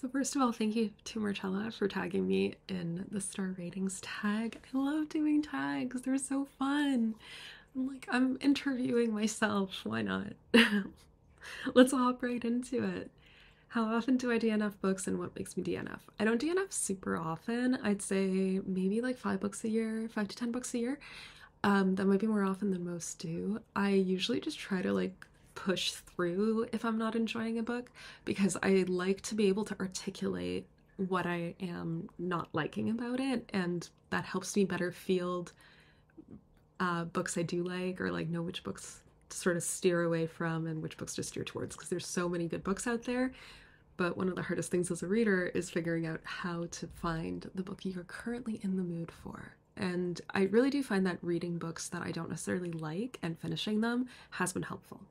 So first of all, thank you to Marcella for tagging me in the star ratings tag. I love doing tags. They're so fun. I'm interviewing myself. Why not? Let's hop right into it. How often do I DNF books and what makes me DNF? I don't DNF super often. I'd say maybe like 5 books a year, 5 to 10 books a year. That might be more often than most do. I usually just try to push through if I'm not enjoying a book because I like to be able to articulate what I am not liking about it, and that helps me better field books I do like, or know which books to sort of steer away from and which books to steer towards, because there's so many good books out there. But one of the hardest things as a reader is figuring out how to find the book you're currently in the mood for. And I really do find that reading books that I don't necessarily like and finishing them has been helpful.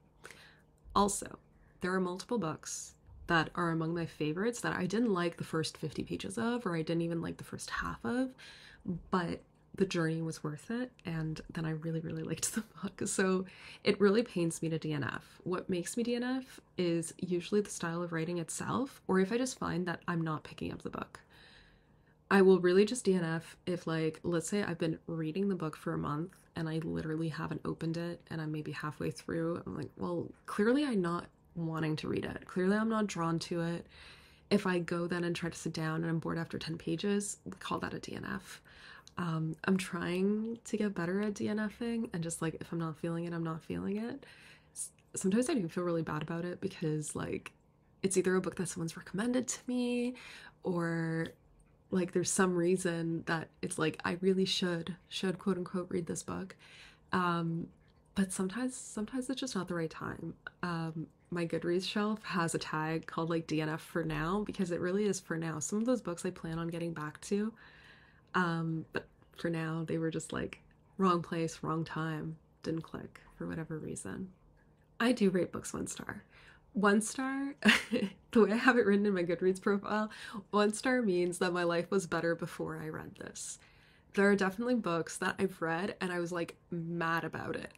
Also, there are multiple books that are among my favorites that I didn't like the first 50 pages of, or I didn't even like the first half of, but the journey was worth it, and then I really, really liked the book. So it really pains me to DNF. What makes me DNF is usually the style of writing itself, or if I just find that I'm not picking up the book. I will really just DNF if, let's say I've been reading the book for a month and I literally haven't opened it and I'm maybe halfway through. I'm like, well, clearly I'm not wanting to read it. Clearly I'm not drawn to it. If I go then and try to sit down and I'm bored after 10 pages, we call that a DNF. I'm trying to get better at DNFing, and just if I'm not feeling it, I'm not feeling it. Sometimes I do feel really bad about it because it's either a book that someone's recommended to me, or there's some reason that it's I really should quote unquote read this book. But sometimes it's just not the right time. My Goodreads shelf has a tag called DNF for now, because it really is for now. Some of those books I plan on getting back to, but for now they were just wrong place, wrong time, didn't click for whatever reason. I do rate books 1 star. 1 star, the way I have it written in my Goodreads profile, 1 star means that my life was better before I read this. There are definitely books that I've read and I was mad about it.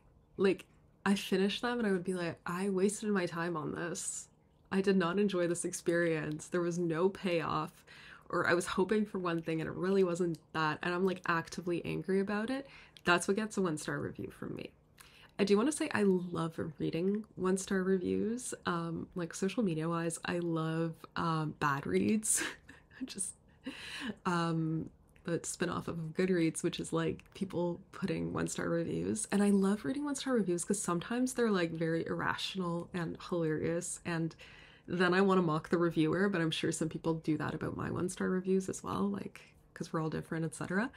I finished them and I would be like, I wasted my time on this. I did not enjoy this experience. There was no payoff, or I was hoping for one thing and it really wasn't that, and I'm actively angry about it. That's what gets a 1 star review from me. I do want to say I love reading 1 star reviews. Social media wise, I love bad reads. Just the spin-off of Goodreads, which is people putting 1 star reviews. And I love reading 1 star reviews because sometimes they're very irrational and hilarious, and then I want to mock the reviewer, but I'm sure some people do that about my 1 star reviews as well, because we're all different, etc.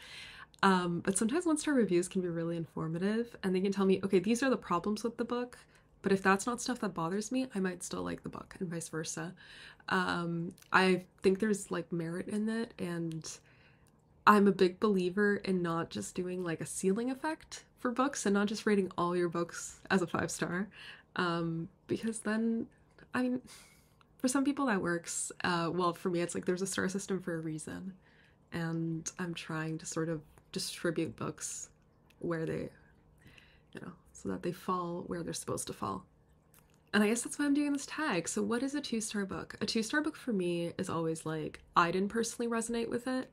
But sometimes 1 star reviews can be really informative, and they can tell me, okay, these are the problems with the book, but if that's not stuff that bothers me, I might still like the book, and vice versa. I think there's merit in it, and I'm a big believer in not just doing a ceiling effect for books and not just rating all your books as a 5 star, because then, I mean, for some people that works. Well, for me, it's there's a star system for a reason, and I'm trying to sort of distribute books where they, so that they fall where they're supposed to fall. And I guess that's why I'm doing this tag. So what is a 2 star book? A 2 star book for me is always I didn't personally resonate with it,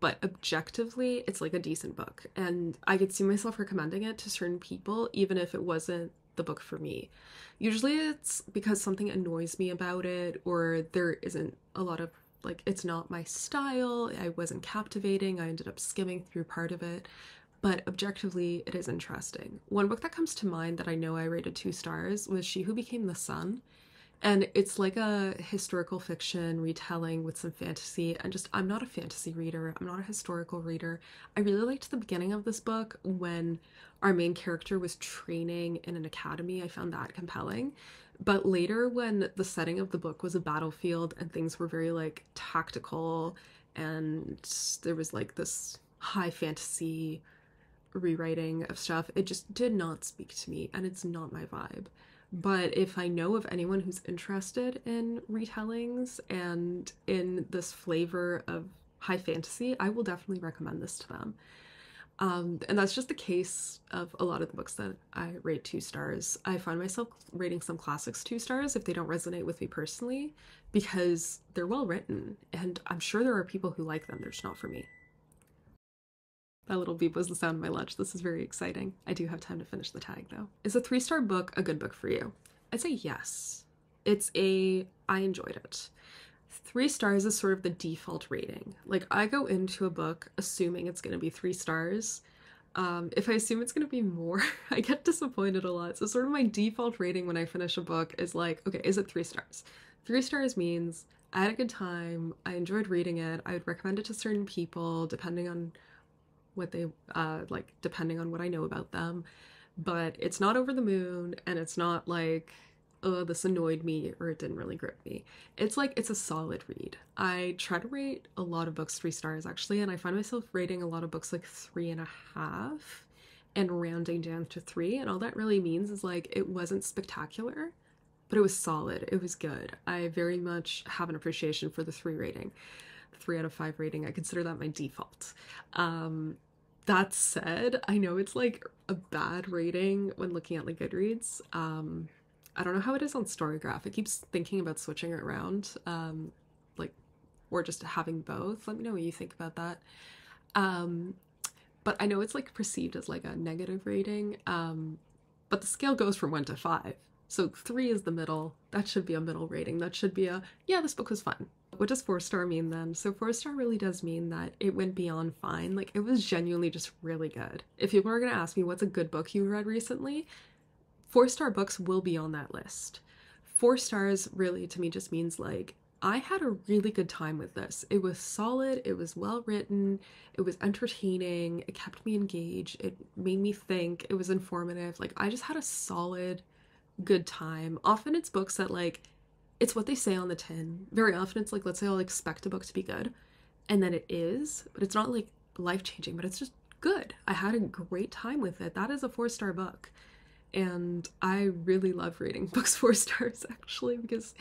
but objectively it's a decent book, and I could see myself recommending it to certain people even if it wasn't the book for me. Usually it's because something annoys me about it, or there isn't a lot of it's not my style, I wasn't captivating, I ended up skimming through part of it, but objectively it is interesting. One book that comes to mind that I know I rated 2 stars was She Who Became the Sun. And it's a historical fiction retelling with some fantasy, and just, I'm not a fantasy reader, I'm not a historical reader. I really liked the beginning of this book when our main character was training in an academy. I found that compelling. But later, when the setting of the book was a battlefield and things were very tactical, and there was this high fantasy rewriting of stuff, it just did not speak to me, and it's not my vibe. But if I know of anyone who's interested in retellings and in this flavor of high fantasy, I will definitely recommend this to them. And that's just the case of a lot of the books that I rate 2 stars. I find myself rating some classics 2 stars if they don't resonate with me personally, because they're well written, and I'm sure there are people who like them. They're just not for me. That little beep was the sound of my lunch. This is very exciting. I do have time to finish the tag though. Is a 3-star book a good book for you? I'd say yes. I enjoyed it. 3 stars is sort of the default rating. Like, I go into a book assuming it's going to be 3 stars. If I assume it's going to be more, I get disappointed a lot. So sort of my default rating when I finish a book is like, okay, is it 3 stars? 3 stars means I had a good time. I enjoyed reading it. I would recommend it to certain people depending on what they like, depending on what I know about them. But it's not over the moon, and it's not like, oh, this annoyed me or it didn't really grip me. It's like, it's a solid read. I try to rate a lot of books 3 stars actually, and I find myself rating a lot of books like 3.5 and rounding down to 3. And all that really means is like, it wasn't spectacular, but it was solid. It was good. I very much have an appreciation for the 3 rating. The 3 out of 5 rating, I consider that my default. That said, I know it's like a bad rating when looking at like Goodreads. I don't know how it is on Storygraph. I keep thinking about switching it around, like, or just having both. Let me know what you think about that. But I know it's like perceived as like a negative rating, but the scale goes from 1 to 5. So 3 is the middle. That should be a middle rating. That should be a, yeah, this book was fun. What does 4-star mean then? So 4-star really does mean that it went beyond fine. Like, it was genuinely just really good. If people are going to ask me what's a good book you read recently, 4-star books will be on that list. 4 stars really to me just means like, I had a really good time with this. It was solid, it was well written, it was entertaining, it kept me engaged, it made me think, it was informative. Like, I just had a solid, good time. Often it's books that like, it's what they say on the tin. Very often it's like, let's say I'll expect a book to be good, and then it is, but it's not like life-changing, but it's just good. I had a great time with it. That is a 4-star book. And I really love reading books 4 stars actually, because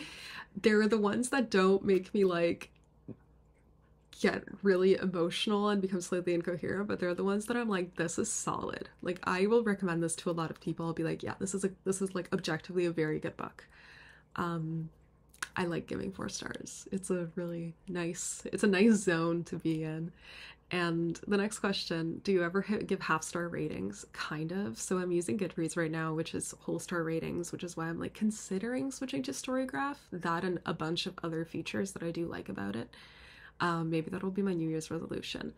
they're the ones that don't make me like get really emotional and become slightly incoherent, but they're the ones that I'm like, this is solid. Like, I will recommend this to a lot of people. I'll be like, yeah, this is like objectively a very good book. I like giving 4 stars. It's a nice zone to be in. And the next question, do you ever give half-star ratings? Kind of. So I'm using Goodreads right now, which is whole star ratings, which is why I'm like considering switching to Storygraph. That and a bunch of other features that I do like about it. Maybe that'll be my New Year's resolution.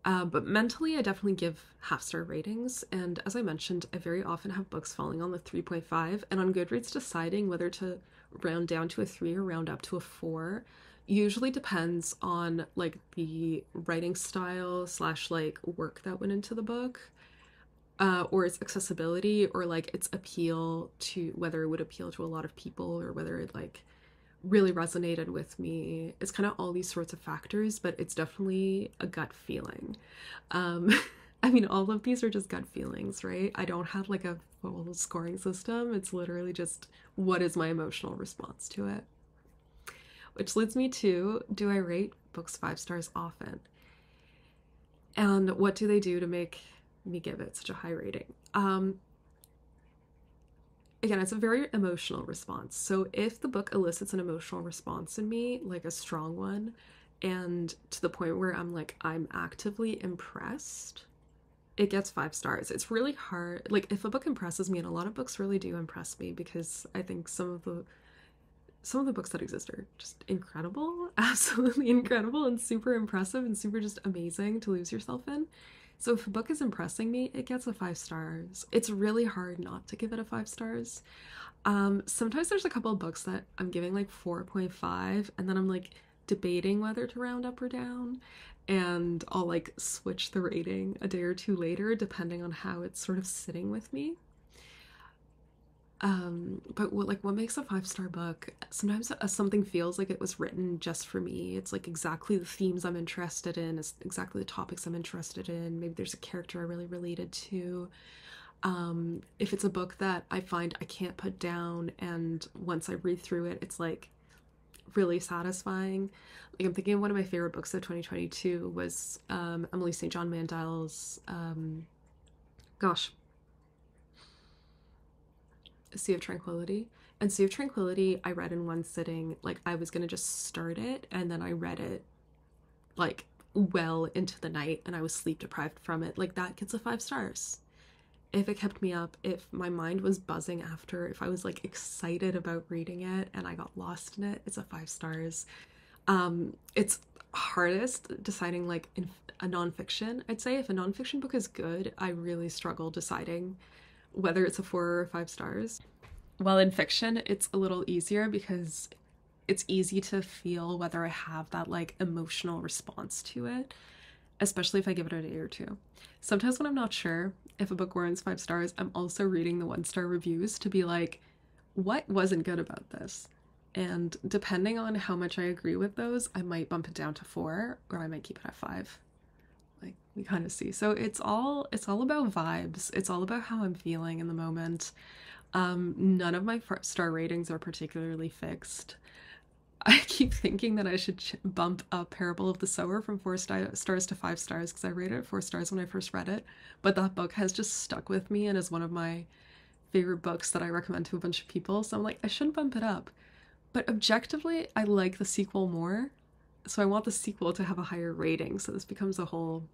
But mentally, I definitely give half-star ratings. And as I mentioned, I very often have books falling on the 3.5, and on Goodreads deciding whether to round down to a 3 or round up to a 4 usually depends on like the writing style / like work that went into the book, or its accessibility, or like its appeal to, whether it would appeal to a lot of people or whether it like really resonated with me. It's kind of all these sorts of factors, but it's definitely a gut feeling. I mean, all of these are just gut feelings, right? I don't have like a full scoring system. It's literally just, what is my emotional response to it? Which leads me to, do I rate books 5 stars often? And what do they do to make me give it such a high rating? Again, it's a very emotional response. So if the book elicits an emotional response in me, like a strong one, and to the point where I'm like, I'm actively impressed, it gets 5 stars. It's really hard. Like, if a book impresses me, and a lot of books really do impress me, because I think some of the books that exist are just incredible, absolutely incredible, and super impressive and super just amazing to lose yourself in. So if a book is impressing me, it gets a 5 stars. It's really hard not to give it a 5 stars. Sometimes there's a couple of books that I'm giving like 4.5, and then I'm like debating whether to round up or down, and I'll like switch the rating a day or two later depending on how it's sort of sitting with me. But what makes a 5-star book? Sometimes something feels like it was written just for me. It's like exactly the themes I'm interested in, it's exactly the topics I'm interested in. Maybe there's a character I really related to. If it's a book that I find I can't put down, and once I read through it, it's like really satisfying. Like I'm thinking of one of my favorite books of 2022 was Emily St. John Mandel's gosh, Sea of Tranquility. And Sea of Tranquility I read in one sitting. Like I was gonna just start it and then I read it like well into the night and I was sleep deprived from it. Like that gets a 5 stars. If it kept me up, if my mind was buzzing after, if I was like excited about reading it and I got lost in it, it's a 5 stars. It's hardest deciding like in a nonfiction. I'd say if a nonfiction book is good, I really struggle deciding whether it's a 4 or 5 stars. While in fiction, it's a little easier because it's easy to feel whether I have that like emotional response to it, especially if I give it a day or two. Sometimes when I'm not sure if a book warrants 5 stars, I'm also reading the 1 star reviews to be like, what wasn't good about this? And depending on how much I agree with those, I might bump it down to 4 or I might keep it at 5. Like we kind of see. So it's all about vibes. It's all about how I'm feeling in the moment. None of my star ratings are particularly fixed. I keep thinking that I should bump up Parable of the Sower from 4 stars to 5 stars because I rated it 4 stars when I first read it, but that book has just stuck with me and is one of my favorite books that I recommend to a bunch of people. So I'm like, I shouldn't bump it up. But objectively, I like the sequel more, so I want the sequel to have a higher rating. So this becomes a whole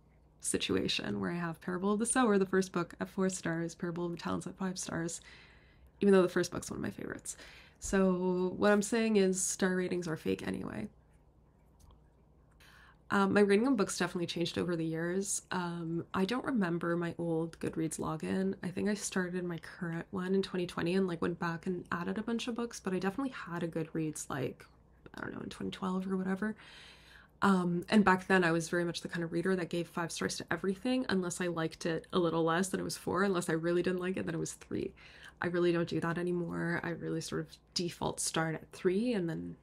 situation where I have Parable of the Sower, the first book, at 4 stars, Parable of the Talents at 5 stars, even though the first book's one of my favorites. So what I'm saying is star ratings are fake anyway. My rating of books definitely changed over the years. I don't remember my old Goodreads login. I think I started my current one in 2020 and like went back and added a bunch of books, but I definitely had a Goodreads like, I don't know, in 2012 or whatever. And back then I was very much the kind of reader that gave 5 stars to everything unless I liked it a little less, then it was 4. Unless I really didn't like it, then it was 3. I really don't do that anymore. I really sort of default start at 3 and then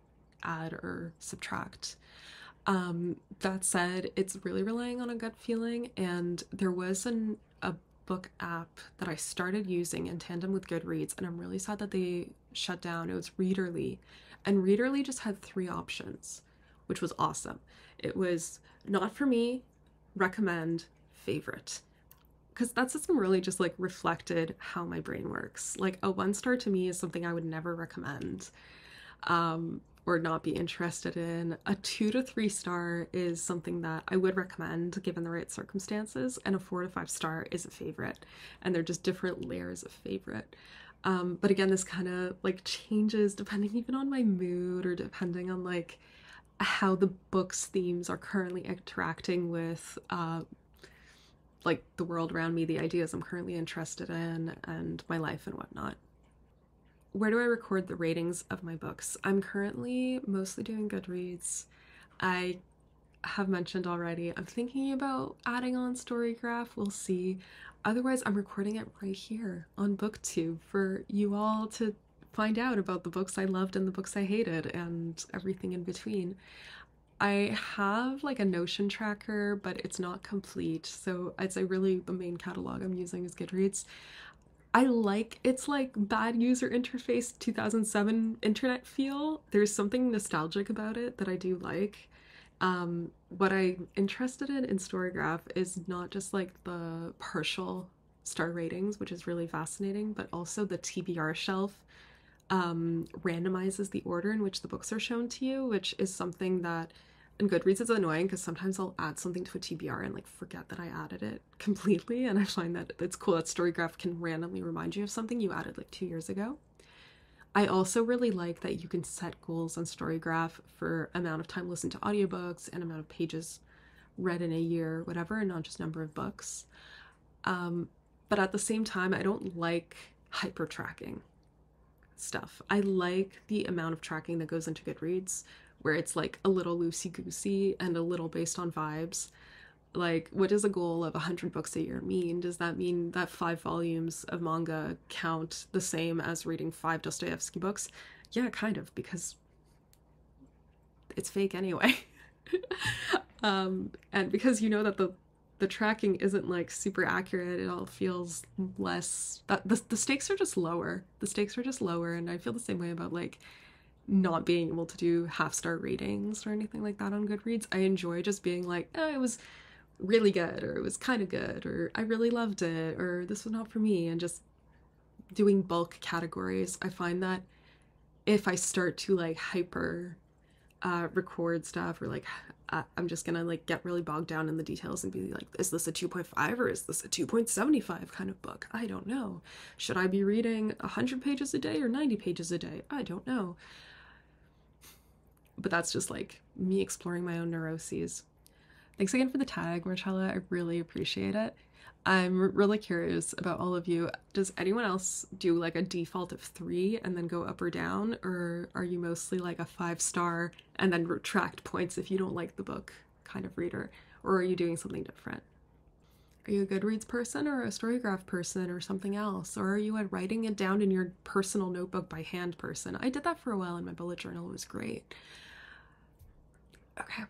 add or subtract. That said, it's really relying on a gut feeling, and there was a book app that I started using in tandem with Goodreads, and I'm really sad that they shut down. It was Readerly, and Readerly just had 3 options, which was awesome. It was not for me, recommend, favorite. Because that system really just like reflected how my brain works. Like a 1 star to me is something I would never recommend or not be interested in. A 2 to 3 star is something that I would recommend given the right circumstances, and a 4 to 5 star is a favorite. And they're just different layers of favorite. But again, this kind of like changes depending even on my mood or depending on like how the book's themes are currently interacting with like the world around me, the ideas I'm currently interested in, and my life and whatnot. Where do I record the ratings of my books? I'm currently mostly doing Goodreads. I have mentioned already, I'm thinking about adding on storygraph. We'll see. Otherwise, I'm recording it right here on BookTube for you all to find out about the books I loved and the books I hated and everything in between. I have like a Notion tracker, but it's not complete. So I'd say really the main catalog I'm using is Goodreads. It's like bad user interface 2007 internet feel. There's something nostalgic about it that I do like. What I'm interested in storygraph is not just like the partial star ratings, which is really fascinating, but also the TBR shelf randomizes the order in which the books are shown to you, which is something that in Goodreads is annoying because sometimes I'll add something to a TBR and like forget that I added it completely, and I find that it's cool that storygraph can randomly remind you of something you added like 2 years ago. I also really like that you can set goals on storygraph for amount of time listened to audiobooks and amount of pages read in a year, whatever, and not just number of books. But at the same time, I don't like hyper tracking stuff. I like the amount of tracking that goes into Goodreads, where it's like a little loosey-goosey and a little based on vibes. Like, what does a goal of 100 books a year mean? Does that mean that 5 volumes of manga count the same as reading 5 Dostoevsky books? Yeah, kind of, because it's fake anyway. And because you know that the tracking isn't like super accurate, it all feels less, that the stakes are just lower. The stakes are just lower, and I feel the same way about like not being able to do half-star ratings or anything like that on Goodreads. I enjoy just being like, oh, it was really good, or it was kind of good, or I really loved it, or this was not for me, and just doing bulk categories. I find that if I start to like hyper record stuff, or like I'm just gonna like get really bogged down in the details and be like, is this a 2.5 or is this a 2.75 kind of book? I don't know. Should I be reading 100 pages a day or 90 pages a day? I don't know. But that's just like me exploring my own neuroses. Thanks again for the tag, Marcella. I really appreciate it. I'm really curious about all of you. Does anyone else do like a default of 3 and then go up or down? Or are you mostly like a 5-star and then retract points if you don't like the book kind of reader? Or are you doing something different? Are you a Goodreads person or a storygraph person or something else? Or are you a writing it down in your personal notebook by hand person? I did that for a while in my bullet journal. It was great. Okay,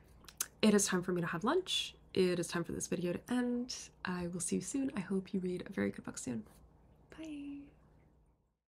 it is time for me to have lunch. It is time for this video to end. I will see you soon. I hope you read a very good book soon. Bye.